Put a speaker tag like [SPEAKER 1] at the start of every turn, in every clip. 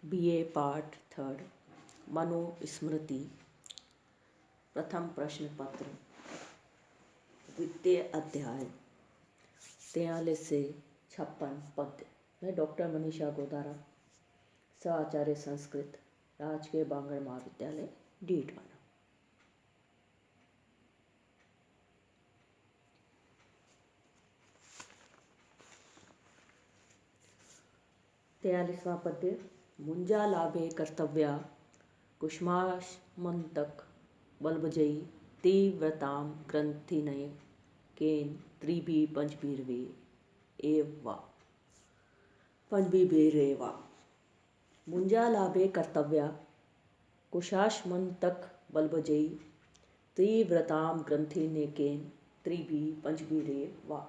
[SPEAKER 1] BA पाठ third Manusmriti प्रथम प्रश्न पत्र द्वितीय अध्याय 43 से 56 पद्य। मैं डॉक्टर मनीषा गोदारा, सह आचार्य संस्कृत, राजकीय बांगड़ महाविद्यालय, डीडवाना। 43वां पद्य। मुंजा लाभे कर्तव्या कुष्माशमंतक बलभजयी तीव्रतां ग्रंथिनय केन त्रिभि पंचभिर्वे एव वा। पंचभिर्वेवा मुंजा लाभे कर्तव्या कुशाश्मंतक बलभजयी तीव्रतां ग्रंथिने केन त्रिभि पंचभिर्वे वा।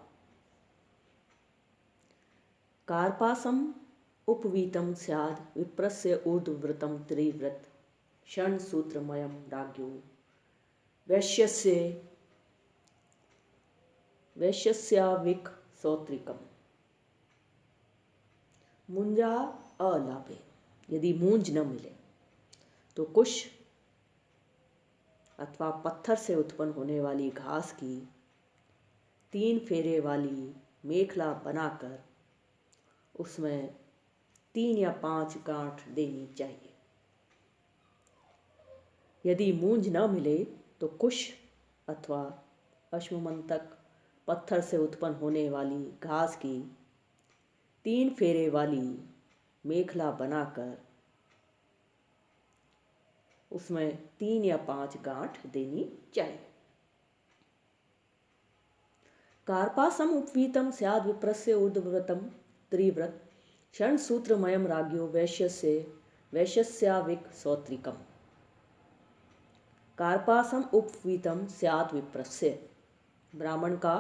[SPEAKER 1] कार्पासम उपवीतं स्याद् विप्रस्य ऊर्ध्वव्रतं त्रिव्रत षण्सूत्रमयं राज्ञो वैश्यस्याविक सौत्रिकम्। मुंजा अलाभे, यदि मूंज न मिले तो कुश अथवा पत्थर से उत्पन्न होने वाली घास की 3 फेरे वाली मेखला बनाकर उसमें 3 या 5 गांठ देनी चाहिए। यदि मूंज न मिले तो कुश अथवा अश्वमंतक पत्थर से उत्पन्न होने वाली घास की 3 फेरे वाली मेखला बनाकर उसमें 3 या 5 गांठ देनी चाहिए। कार्पासम उपवीतं स्याद् विप्रस्य ऊर्ध्वव्रतं त्रिव्रत षण्सूत्रमयं राज्ञो वैश्यस्याविक सौत्रिकम्। कार्पासम उपवीतं स्यात् विप्रस्य, ब्राह्मण का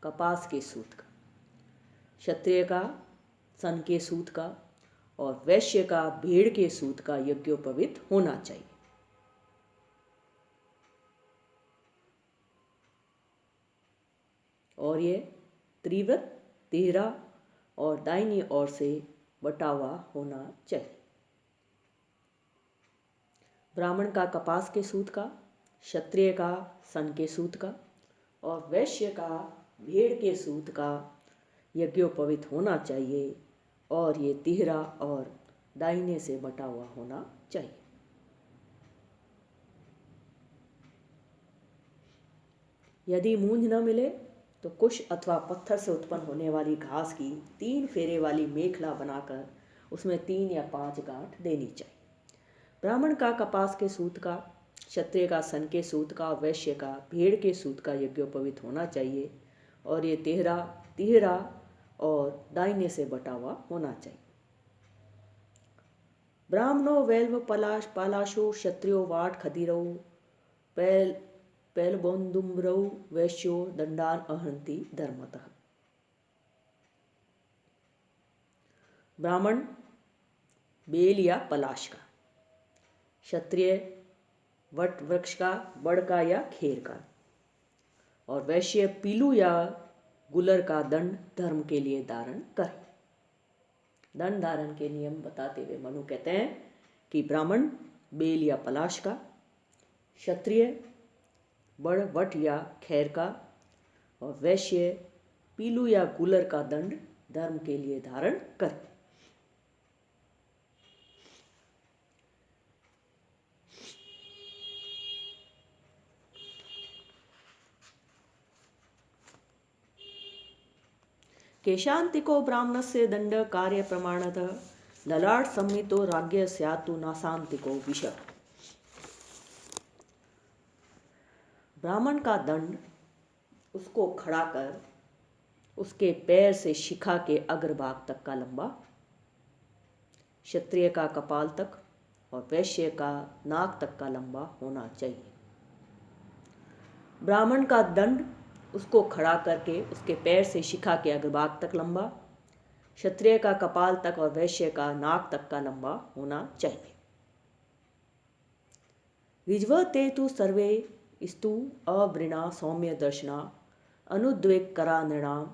[SPEAKER 1] कपास के सूत का, क्षत्रिय का सन के सूत का और वैश्य का भेड़ के सूत का यज्ञोपवीत होना चाहिए। और ये त्रिव्रत तिहरा और दाहिनी ओर से बटा हुआ होना चाहिए। ब्राह्मण का कपास के सूत का, क्षत्रिय का सन के सूत का और वैश्य का भेड़ के सूत का यज्ञोपवीत होना चाहिए। और ये तिहरा और दाहिने से बटा हुआ होना चाहिए। यदि मूंज न मिले तो कुश अथवा पत्थर से उत्पन्न होने वाली घास की 3 फेरे वाली मेखला बनाकर उसमें 3 या 5 गांठ देनी चाहिए। ब्राह्मण का कपास के सूत का, क्षत्रिय का सन के सूत का और वैश्य का भेड़ के सूत का यज्ञोपवीत होना चाहिए। और ये तिहरा और दाहिने से बटा हुआ होना चाहिए। ब्राह्मणो वैल्व पालाशो क्षत्रियो वाट खदिरौ पैलबोन्दुम्रौ वैश्यो दंडान अहंति धर्मतः। ब्राह्मण बेल या पलाश का, क्षत्रिय वट वृक्ष का, बड़ का या खेर का और वैश्य पीलू या गुलर का दंड धर्म के लिए धारण करे। दंड धारण के नियम बताते हुए मनु कहते हैं कि ब्राह्मण बेल या पलाश का, क्षत्रिय बड़ वट या खैर का और वैश्य पीलू या गुलर का दंड धर्म के लिए धारण करे। केशांतिको ब्राह्मणस्य दंड कार्य प्रमाणतः ललाट संहितो राज्ञ स्यात्तु नासांतिको विष। ब्राह्मण का दंड उसको खड़ा कर उसके पैर से शिखा के अग्रभाग तक का लंबा, क्षत्रिय का कपाल तक और वैश्य का नाक तक का लंबा होना चाहिए। ब्राह्मण का दंड उसको खड़ा करके उसके पैर से शिखा के अग्रभाग तक लंबा, क्षत्रिय का कपाल तक और वैश्य का नाक तक का लंबा होना चाहिए। रिज्वते तु सर्वे स्तु अवृणा सौम्य दर्शना अनुद्वेग करा नृणाम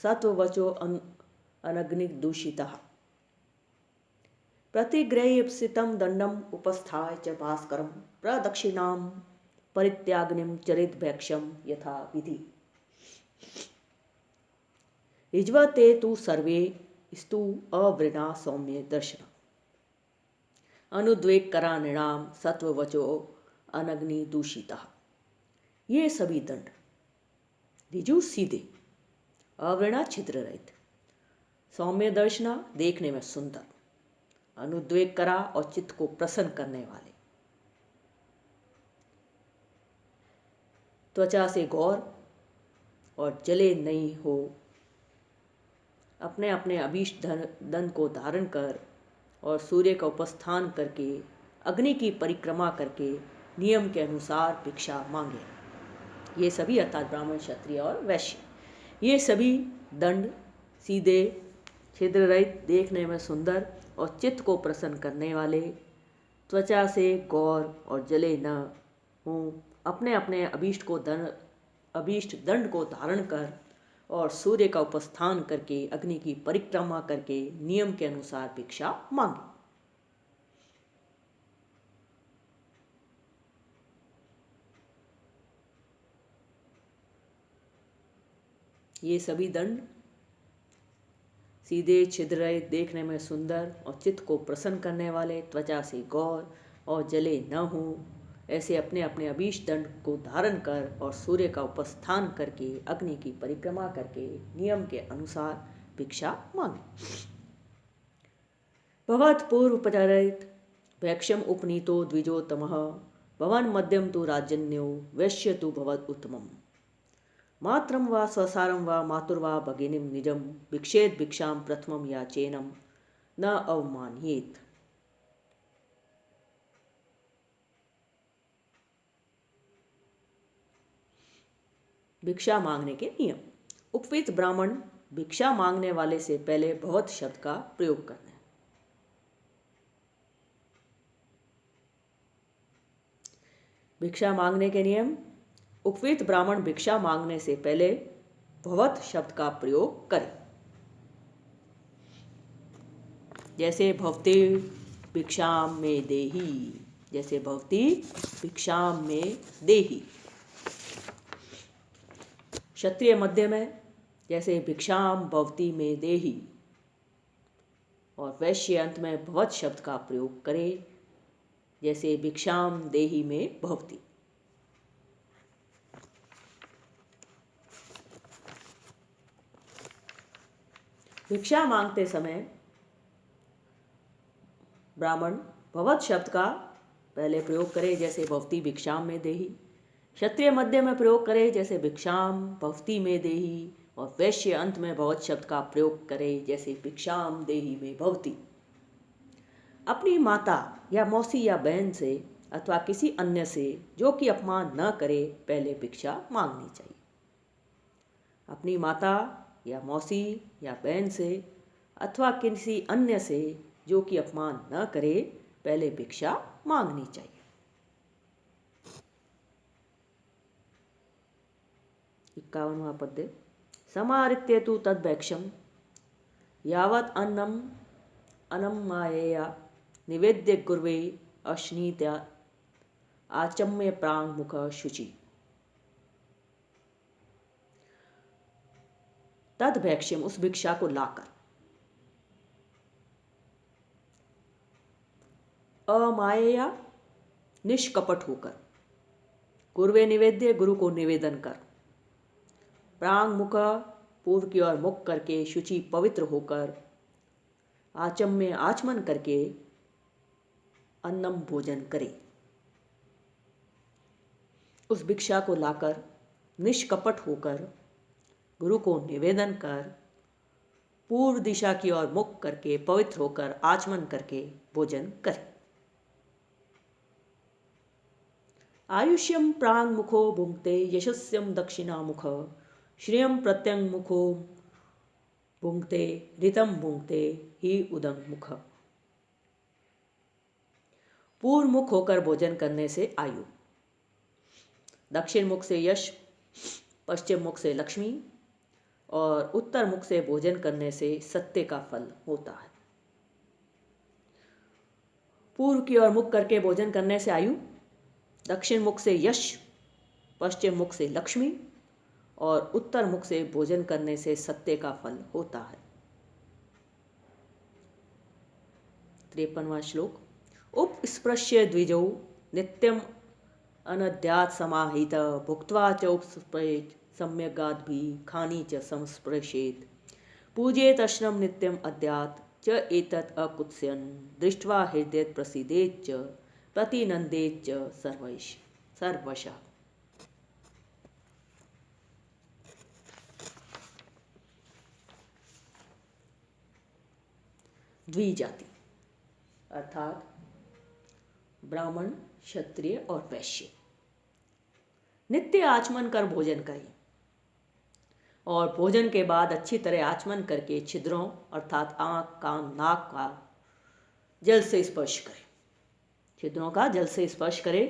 [SPEAKER 1] सत्ववचो अनग्नि दूषिता। प्रतिग्रह्यप्सितं दंडम उपस्थाय च भास्करम प्रदक्षिणाम परित्यागनिम चरित भैक्षम यथा विधि। इज्वते तु सर्वे स्तु अवृणा सौम्य दर्शन अनुद्वेग करा निणाम सत्ववचो अनग्नि दूषिता। ये सभी दंड ऋजु सीधे, अवृणा छिद्र रहित, सौम्य दर्शना देखने में सुंदर, अनुद्वेग करा और चित्त को प्रसन्न करने वाले, त्वचा से गौर और जले नहीं हो, अपने अपने अभीष्ट दंड को धारण कर और सूर्य का उपस्थान करके अग्नि की परिक्रमा करके नियम के अनुसार भिक्षा मांगे। ये सभी अर्थात ब्राह्मण, क्षत्रिय और वैश्य, ये सभी दंड सीधे, छिद्र रहित, देखने में सुंदर और चित्त को प्रसन्न करने वाले, त्वचा से गौर और जले न हों, अपने अपने अभीष्ट दंड को धारण कर और सूर्य का उपस्थान करके अग्नि की परिक्रमा करके नियम के अनुसार भिक्षा मांगे। ये सभी दंड सीधे, छिद्र रहित, देखने में सुंदर और चित्त को प्रसन्न करने वाले, त्वचा से गौर और जले न हो, ऐसे अपने अपने अभीष्ट दंड को धारण कर और सूर्य का उपस्थान करके अग्नि की परिक्रमा करके नियम के अनुसार भिक्षा मांगे। भवत् पूर्व प्रचारित भैक्षम उपनीतो द्विजोत्तमः भवन मध्यम तु राजन्यो वैश्य तु भवत् उत्तमम् मात्रम वा स्वसारम वा मातुर्वा भगिनीम निजम भिक्षेद भिक्षाम प्रथमम या चेनम न अवमानयेत। भिक्षा मांगने के नियम। उपवित ब्राह्मण भिक्षा मांगने वाले से पहले भवत शब्द का प्रयोग करना है। भिक्षा मांगने के नियम। उपवित ब्राह्मण भिक्षा मांगने से पहले भवत शब्द का प्रयोग करें। जैसे भवती भिक्षाम में देही, जैसे भवती भिक्षाम में देही। क्षत्रिय मध्य में जैसे भिक्षाम भवती में देही, और वैश्य अंत में भवत शब्द का प्रयोग करे, जैसे भिक्षाम देही में भवती। भिक्षा मांगते समय ब्राह्मण भवत शब्द का पहले प्रयोग करे, जैसे भवती भिक्षाम में देही। क्षत्रिय मध्य में प्रयोग करे, जैसे भिक्षाम भवती में देही, और वैश्य अंत में भवत शब्द का प्रयोग करे, जैसे भिक्षाम देही में भवती। अपनी माता या मौसी या बहन से अथवा किसी अन्य से जो कि अपमान न करे, पहले भिक्षा मांगनी चाहिए। अपनी माता या मौसी या बहन से अथवा किसी अन्य से जो कि अपमान न करे, पहले भिक्षा मांगनी चाहिए। इक्यावनवां पद्य। समारित्य तु तद्भैक्षम यावत् अन्नम अनम्मायया निवेद्य गुर्वे अश्नीत्या आचम्य प्रांग मुख शुचि। तद्भैक्ष्यम, उस भिक्षा को लाकर, अमायया निष्कपट होकर, गुरुवे निवेद्य, गुरु को निवेदन कर, प्रांग मुख पूर्व की ओर मुख करके, शुचि पवित्र होकर, आचम्य आचमन करके अन्नम भोजन करे। उस भिक्षा को लाकर निष्कपट होकर गुरु को निवेदन कर, पूर्व दिशा की ओर मुख करके, पवित्र होकर, आचमन करके भोजन करे। आयुष्यम प्रांग मुखो भुंक्ते यशस्यम दक्षिणा मुख श्रियम प्रत्यंग मुखो भुंक्ते ऋतम भुंक्ते ही उदंग मुख। पूर्व मुख होकर भोजन करने से आयु, दक्षिण मुख से यश, पश्चिम मुख से लक्ष्मी, और उत्तर मुख से भोजन करने से सत्य का फल होता है। पूर्व की ओर मुख करके भोजन करने से आयु, दक्षिण मुख से यश, पश्चिम मुख से लक्ष्मी और उत्तर मुख से भोजन करने से सत्य का फल होता है। 53वां श्लोक। उपस्पृश्य द्विजौ नित्यम अनद्यात् समाहित भुक्त्वा च उपस्पृशेत् सम्यगाद्भि खानि च संस्पृशेत् पूजेत अश्नम नित्यम अद्यात् च एतत् अकुत्स्यन् दृष्ट्वा हृदय प्रसीदेत् च प्रतिनंदेत् च सर्वशः। द्विजाति अर्थात ब्राह्मण, क्षत्रिय और वैश्य नित्य आचमन कर भोजन करें और भोजन के बाद अच्छी तरह आचमन करके छिद्रों अर्थात आँख, कान, नाक का जल से स्पर्श करें। छिद्रों का जल से स्पर्श करें।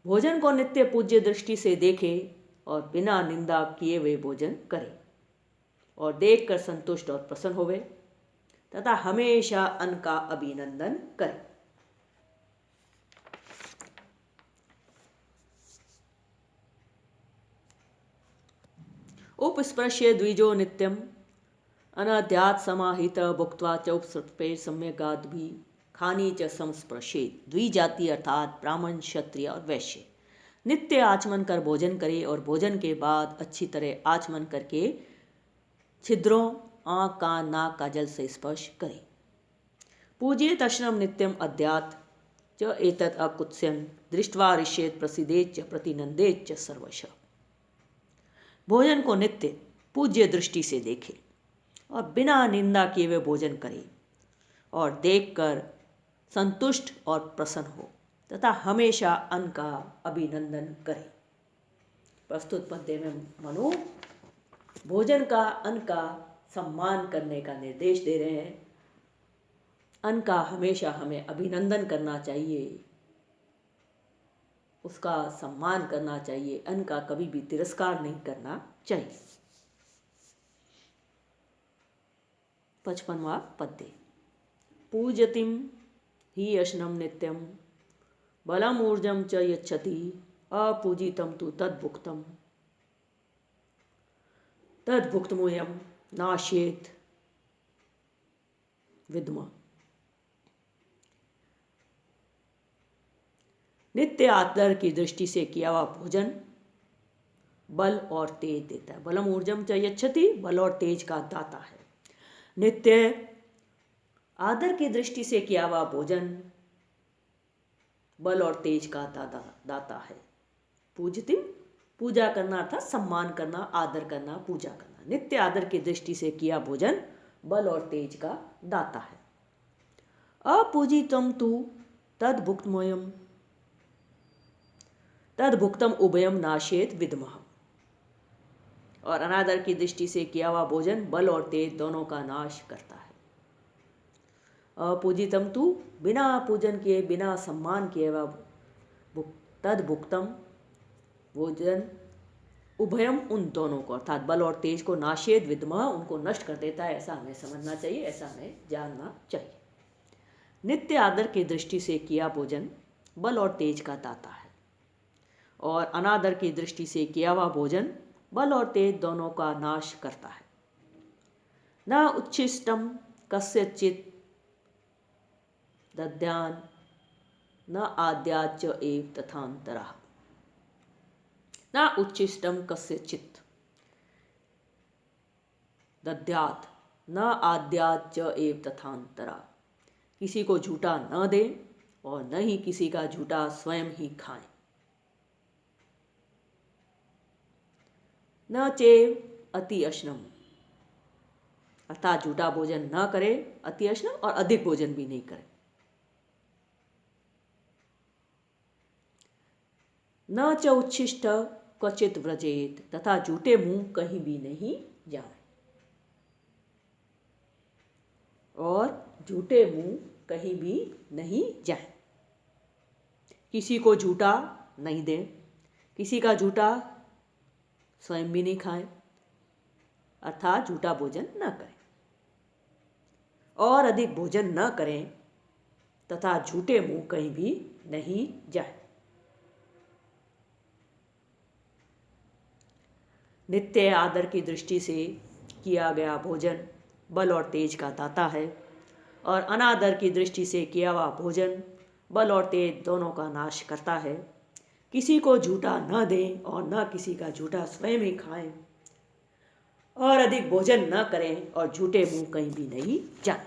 [SPEAKER 1] भोजन को नित्य पूज्य दृष्टि से देखें और बिना निंदा किए हुए भोजन करें और देखकर संतुष्ट और प्रसन्न होवे तथा हमेशा अन्न का अभिनंदन करें। उपस्पृश्य द्विजो नित्यम अनद्यात् समाहित भुक्त्वा च उपस्पृशेत् सम्यगाद्भि खानि च संस्पृशेत्। द्विजाति अर्थात ब्राह्मण, क्षत्रिय और वैश्य नित्य आचमन कर भोजन करे और भोजन के बाद अच्छी तरह आचमन करके छिद्रों आँख, कान, नाक का जल से स्पर्श करे। पूजेत अश्नम नित्यम अद्यात् च एतत् अकुत्स्यन् दृष्ट्वा ऋष्येत् प्रसीदेत् च प्रतिनंदेत् च सर्वशः। भोजन को नित्य पूज्य दृष्टि से देखे और बिना निंदा किए हुए भोजन करे और देखकर संतुष्ट और प्रसन्न हो तथा हमेशा अन्न का अभिनंदन करे। प्रस्तुत पद्य में मनु भोजन का, अन्न का सम्मान करने का निर्देश दे रहे हैं। अन्न का हमेशा हमें अभिनंदन करना चाहिए, उसका सम्मान करना चाहिए, अन्न का कभी भी तिरस्कार नहीं करना चाहिए। 55वां पद्य। पूजतिम ही अश्नम नित्यम बलम ऊर्जम च यच्छति अपूजितम तु तद्भुक्तमोयम नाश्येत विद्म। नित्य आदर की दृष्टि से किया हुआ भोजन बल और तेज देता है। बलम ऊर्जम च यच्छति, बल और तेज का दाता है। नित्य आदर की दृष्टि से किया हुआ भोजन बल और तेज का दाता है। पूजतिम, पूजा करना अर्थात सम्मान करना, आदर करना, पूजा करना। नित्य आदर की दृष्टि से किया भोजन बल और तेज का दाता है। अपूजितम तु तद्भुक्तम उभयम नाशेत विद्मः। और अनादर की दृष्टि से किया हुआ भोजन बल और तेज दोनों का नाश करता है। अपूजितम तु, बिना पूजन किए, बिना सम्मान किए हुआ तद्भुक्तम भोजन, उभयम उन दोनों को अर्थात बल और तेज को, नाशेद विद्मः उनको नष्ट कर देता है। ऐसा हमें समझना चाहिए, ऐसा हमें जानना चाहिए। नित्य आदर की दृष्टि से किया भोजन बल और तेज का दाता है और अनादर की दृष्टि से किया हुआ भोजन बल और तेज दोनों का नाश करता है। न उच्छिष्टम कस्यचित् दद्यान न आद्याच एव तथांतरः। न उच्छिष्टम कस्यचित् दद्यात् न आद्याच एव तथांतरः। किसी को झूठा न दे और न ही किसी का झूठा स्वयं ही खाएं। न चेव अति अश्नम, अर्थात झूठा भोजन न करे, अति अश्नम और अधिक भोजन भी नहीं करे। न च उच्छिष्ट क्वचित व्रजेत, तथा झूठे मुंह कहीं भी नहीं जाए। और झूठे मुंह कहीं भी नहीं जाए। किसी को झूठा नहीं दें, किसी का झूठा स्वयं भी नहीं खाएं, अर्थात झूठा भोजन न करें और अधिक भोजन न करें तथा झूठे मुंह कहीं भी नहीं जाए। नित्य आदर की दृष्टि से किया गया भोजन बल और तेज का दाता है, और अनादर की दृष्टि से किया हुआ भोजन बल और तेज दोनों का नाश करता है। किसी को झूठा न दें और न किसी का झूठा स्वयं ही खाएं, और अधिक भोजन न करें और झूठे मुंह कहीं भी नहीं जाएं।